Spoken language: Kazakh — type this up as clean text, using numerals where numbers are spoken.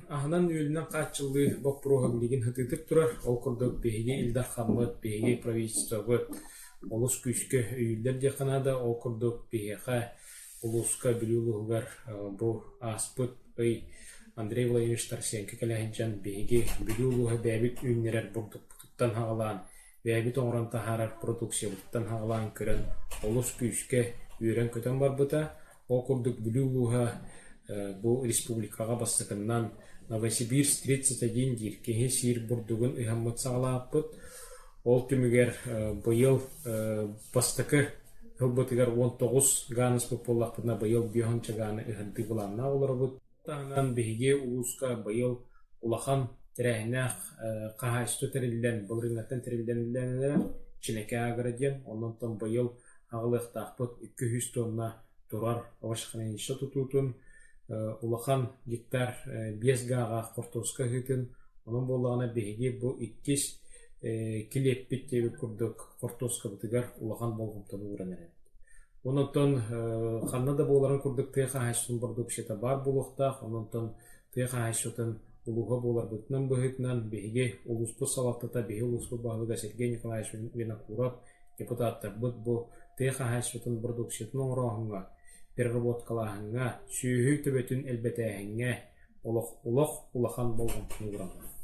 Ahlan yölünden kaç yıllık bok programligin hıtıtıp durar. Ol kurduk behiye ildar xammat, behiye pravительствовыt. Olus küçke üyüller yakınada ol kurduk behiye uluska biluluğugar bu aspıt Андрей Владимирович Тарсенко калахинчан беги билулуха бәбит үннерер бурдуктан хагылан бәбит оңран тахарар продукциялыктан хагылан көрөн олус күйүскө үйрөн көтөн барбыта окурдук билулуха бу республикага бастыкынан Новосибирск 31 диркеге сир бурдугун ыхаммат сагалааппыт ол түмүгер быйыл бастыкы хылбытыгар 19 ганыс популлакпытына быйыл бьёханча ганы ыхынты буланна олорбут Танан беге улуска быйыл улахан тирәһенә каһаҗты терилдән булрынгаттан терилдән чиләкә аграден оннан тон быйыл агылык тахпыт 200 тонна турар авашхана ише тутутун улахан гектар 5 гага кортоска хитин onun боллагына беге бу 2 килеп биттеби курдук кортоска бутыгар улахан болгомтон уранер Онотон ханнада боларын курдук тыйха хайшын бордук шета бар булуктах, онотон тыйха хайшытын улуга болар бутнан быхытнан беге улуспу салаттата беге улуспу баглыга Сергей Николаевич Винокуров депутаттар бу тыйха хайшытын бордук шетин оңрохунга переработкалахынга сүйүхү төбөтүн элбетээхинге улахан болгон программа.